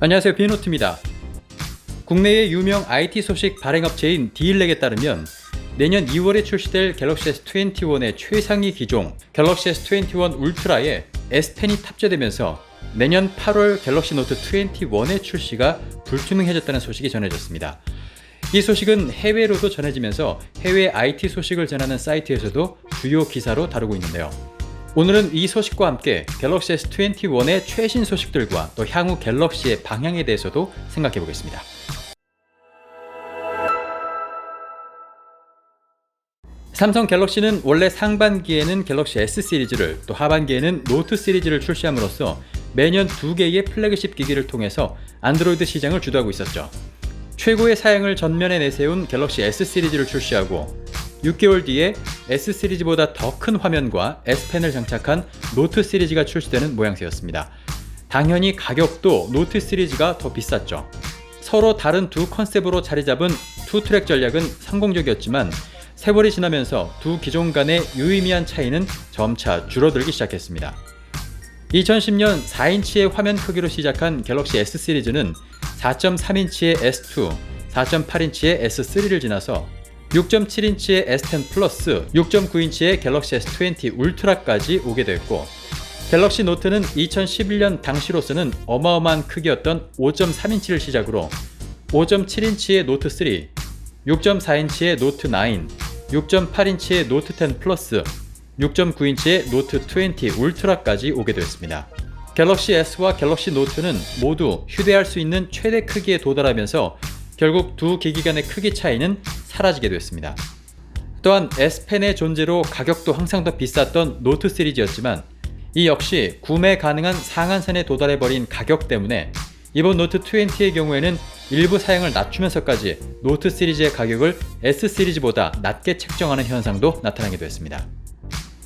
안녕하세요, 비노트입니다. 국내의 유명 IT 소식 발행업체인 디일렉에 따르면 내년 2월에 출시될 갤럭시 S21의 최상위 기종 갤럭시 S21 울트라에 S펜이 탑재되면서 내년 8월 갤럭시 노트 21의 출시가 불투명해졌다는 소식이 전해졌습니다. 이 소식은 해외로도 전해지면서 해외 IT 소식을 전하는 사이트에서도 주요 기사로 다루고 있는데요. 오늘은 이 소식과 함께 갤럭시 S21의 최신 소식들과 또 향후 갤럭시의 방향에 대해서도 생각해 보겠습니다. 삼성 갤럭시는 원래 상반기에는 갤럭시 S 시리즈를 또 하반기에는 노트 시리즈를 출시함으로써 매년 2개의 플래그십 기기를 통해서 안드로이드 시장을 주도하고 있었죠. 최고의 사양을 전면에 내세운 갤럭시 S 시리즈를 출시하고 6개월 뒤에 S 시리즈보다 더 큰 화면과 S펜을 장착한 노트 시리즈가 출시되는 모양새였습니다. 당연히 가격도 노트 시리즈가 더 비쌌죠. 서로 다른 두 컨셉으로 자리 잡은 투 트랙 전략은 성공적이었지만 세월이 지나면서 두 기종 간의 유의미한 차이는 점차 줄어들기 시작했습니다. 2010년 4인치의 화면 크기로 시작한 갤럭시 S 시리즈는 4.3인치의 S2, 4.8인치의 S3를 지나서 6.7인치의 S10 플러스, 6.9인치의 갤럭시 S20 울트라까지 오게 됐고, 갤럭시 노트는 2011년 당시로서는 어마어마한 크기였던 5.3인치를 시작으로 5.7인치의 노트 3, 6.4인치의 노트 9, 6.8인치의 노트 10 플러스, 6.9인치의 노트 20 울트라까지 오게 됐습니다. 갤럭시 S와 갤럭시 노트는 모두 휴대할 수 있는 최대 크기에 도달하면서 결국 두 기기 간의 크기 차이는 사라지게 됐습니다. 또한 S펜의 존재로 가격도 항상 더 비쌌던 노트 시리즈였지만 이 역시 구매 가능한 상한선에 도달해버린 가격 때문에 이번 노트 20의 경우에는 일부 사양을 낮추면서까지 노트 시리즈의 가격을 S 시리즈보다 낮게 책정하는 현상도 나타나게 됐습니다.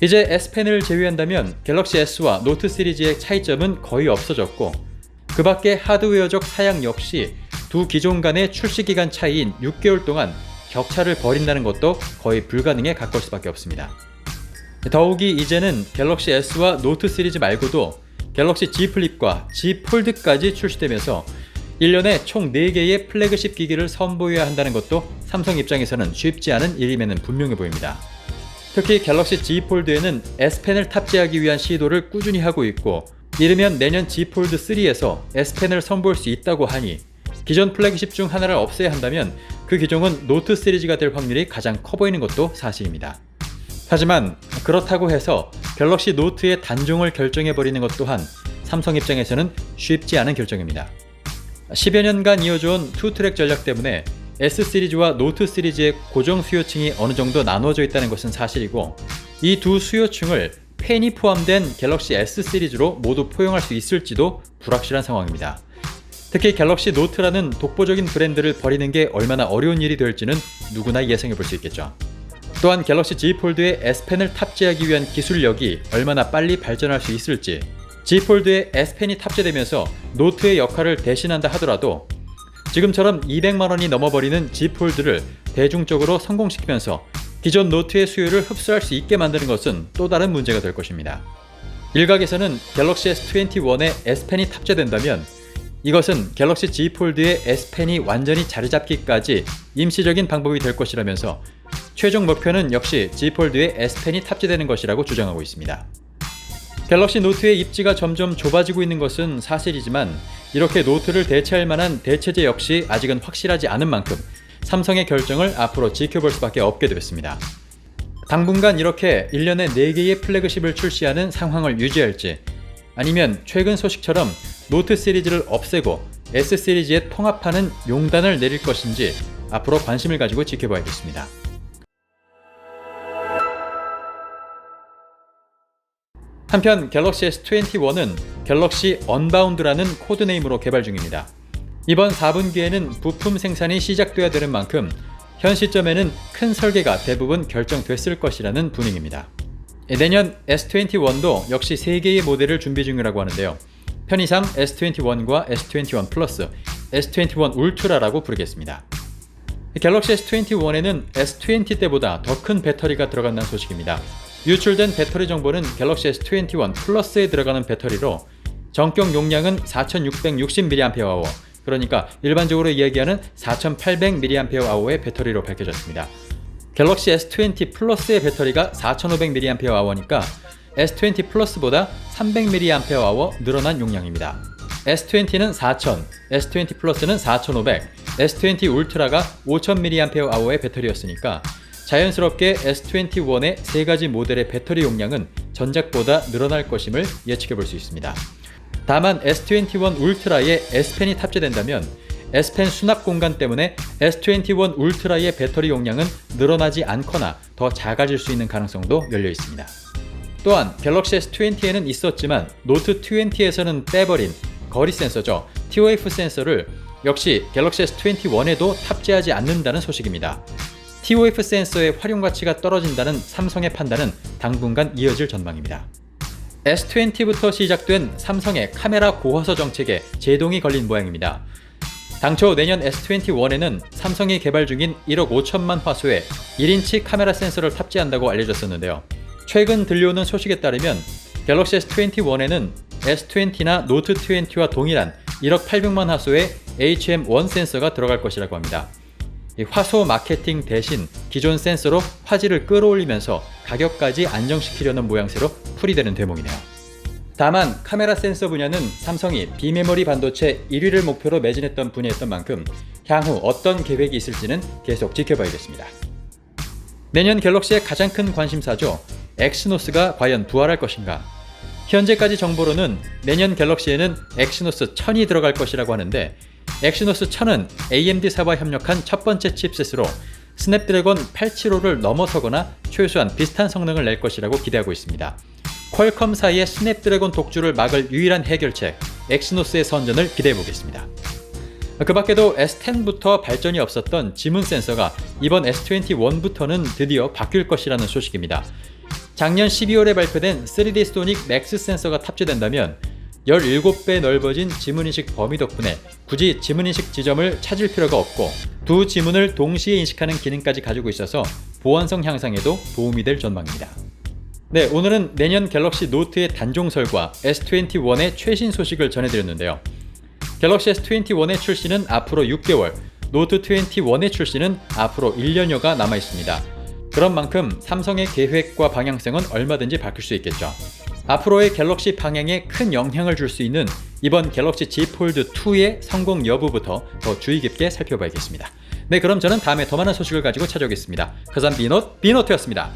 이제 S펜을 제외한다면 갤럭시 S와 노트 시리즈의 차이점은 거의 없어졌고, 그 밖에 하드웨어적 사양 역시 두 기종 간의 출시기간 차이인 6개월 동안 격차를 벌인다는 것도 거의 불가능에 가까울 수밖에 없습니다. 더욱이 이제는 갤럭시 S와 노트 시리즈 말고도 갤럭시 Z 플립과 Z 폴드까지 출시되면서 1년에 총 4개의 플래그십 기기를 선보여야 한다는 것도 삼성 입장에서는 쉽지 않은 일임에는 분명해 보입니다. 특히 갤럭시 Z 폴드에는 S펜을 탑재하기 위한 시도를 꾸준히 하고 있고, 이르면 내년 Z 폴드 3에서 S펜을 선보일 수 있다고 하니 기존 플래그십 중 하나를 없애야 한다면 그 기종은 노트 시리즈가 될 확률이 가장 커 보이는 것도 사실입니다. 하지만 그렇다고 해서 갤럭시 노트의 단종을 결정해버리는 것 또한 삼성 입장에서는 쉽지 않은 결정입니다. 10여 년간 이어져온 투 트랙 전략 때문에 S 시리즈와 노트 시리즈의 고정 수요층이 어느 정도 나눠져 있다는 것은 사실이고, 이 두 수요층을 펜이 포함된 갤럭시 S 시리즈로 모두 포용할 수 있을지도 불확실한 상황입니다. 특히 갤럭시 노트라는 독보적인 브랜드를 버리는 게 얼마나 어려운 일이 될지는 누구나 예상해 볼 수 있겠죠. 또한 갤럭시 Z 폴드에 S펜을 탑재하기 위한 기술력이 얼마나 빨리 발전할 수 있을지, Z 폴드에 S펜이 탑재되면서 노트의 역할을 대신한다 하더라도 지금처럼 200만원이 넘어버리는 Z 폴드를 대중적으로 성공시키면서 기존 노트의 수요를 흡수할 수 있게 만드는 것은 또 다른 문제가 될 것입니다. 일각에서는 갤럭시 S21에 S펜이 탑재된다면 이것은 갤럭시 Z 폴드의 S펜이 완전히 자리 잡기까지 임시적인 방법이 될 것이라면서 최종 목표는 역시 Z 폴드에 S펜이 탑재되는 것이라고 주장하고 있습니다. 갤럭시 노트의 입지가 점점 좁아지고 있는 것은 사실이지만 이렇게 노트를 대체할 만한 대체제 역시 아직은 확실하지 않은 만큼 삼성의 결정을 앞으로 지켜볼 수밖에 없게 됐습니다. 당분간 이렇게 1년에 4개의 플래그십을 출시하는 상황을 유지할지, 아니면 최근 소식처럼 노트 시리즈를 없애고 S 시리즈에 통합하는 용단을 내릴 것인지 앞으로 관심을 가지고 지켜봐야겠습니다. 한편 갤럭시 S21은 갤럭시 언바운드라는 코드네임으로 개발 중입니다. 이번 4분기에는 부품 생산이 시작돼야 되는 만큼 현 시점에는 큰 설계가 대부분 결정됐을 것이라는 분위기입니다. 내년 S21도 역시 3개의 모델을 준비 중이라고 하는데요. 편의상 S21과 S21 플러스, S21 울트라라고 부르겠습니다. 갤럭시 S21에는 S20 때보다 더 큰 배터리가 들어간다는 소식입니다. 유출된 배터리 정보는 갤럭시 S21 플러스에 들어가는 배터리로 전격 용량은 4660mAh, 그러니까 일반적으로 이야기하는 4800mAh의 배터리로 밝혀졌습니다. 갤럭시 S20 플러스의 배터리가 4500mAh니까 S20 플러스보다 300mAh 늘어난 용량입니다. S20는 4000, S20 플러스는 4500, S20 울트라가 5000mAh의 배터리였으니까 자연스럽게 S21의 세 가지 모델의 배터리 용량은 전작보다 늘어날 것임을 예측해 볼 수 있습니다. 다만 S21 울트라에 S펜이 탑재된다면 S펜 수납 공간 때문에 S21 울트라의 배터리 용량은 늘어나지 않거나 더 작아질 수 있는 가능성도 열려 있습니다. 또한 갤럭시 S20에는 있었지만 노트 20에서는 빼버린 거리 센서죠. TOF 센서를 역시 갤럭시 S21에도 탑재하지 않는다는 소식입니다. TOF 센서의 활용 가치가 떨어진다는 삼성의 판단은 당분간 이어질 전망입니다. S20부터 시작된 삼성의 카메라 고화소 정책에 제동이 걸린 모양입니다. 당초 내년 S21에는 삼성이 개발 중인 1억 5천만 화소의 1인치 카메라 센서를 탑재한다고 알려졌었는데요. 최근 들려오는 소식에 따르면 갤럭시 S21에는 S20나 노트 20와 동일한 1억 800만 화소의 HM1 센서가 들어갈 것이라고 합니다. 이 화소 마케팅 대신 기존 센서로 화질을 끌어올리면서 가격까지 안정시키려는 모양새로 풀이되는 대목이네요. 다만 카메라 센서 분야는 삼성이 비메모리 반도체 1위를 목표로 매진했던 분야였던 만큼 향후 어떤 계획이 있을지는 계속 지켜봐야겠습니다. 내년 갤럭시의 가장 큰 관심사죠. 엑시노스가 과연 부활할 것인가? 현재까지 정보로는 내년 갤럭시에는 엑시노스 1000이 들어갈 것이라고 하는데 엑시노스 1000은 AMD사와 협력한 첫 번째 칩셋으로 스냅드래곤 875를 넘어서거나 최소한 비슷한 성능을 낼 것이라고 기대하고 있습니다. 퀄컴사의 스냅드래곤 독주를 막을 유일한 해결책, 엑시노스의 선전을 기대해보겠습니다. 그 밖에도 S10부터 발전이 없었던 지문 센서가 이번 S21부터는 드디어 바뀔 것이라는 소식입니다. 작년 12월에 발표된 3D 소닉 맥스 센서가 탑재된다면 17배 넓어진 지문인식 범위 덕분에 굳이 지문인식 지점을 찾을 필요가 없고 두 지문을 동시에 인식하는 기능까지 가지고 있어서 보안성 향상에도 도움이 될 전망입니다. 네, 오늘은 내년 갤럭시 노트의 단종설과 S21의 최신 소식을 전해드렸는데요. 갤럭시 S21의 출시는 앞으로 6개월, 노트 21의 출시는 앞으로 1년여가 남아있습니다. 그런 만큼 삼성의 계획과 방향성은 얼마든지 바뀔 수 있겠죠. 앞으로의 갤럭시 방향에 큰 영향을 줄 수 있는 이번 갤럭시 Z 폴드 2의 성공 여부부터 더 주의 깊게 살펴봐야겠습니다. 네, 그럼 저는 다음에 더 많은 소식을 가지고 찾아오겠습니다. 커산 비노트였습니다.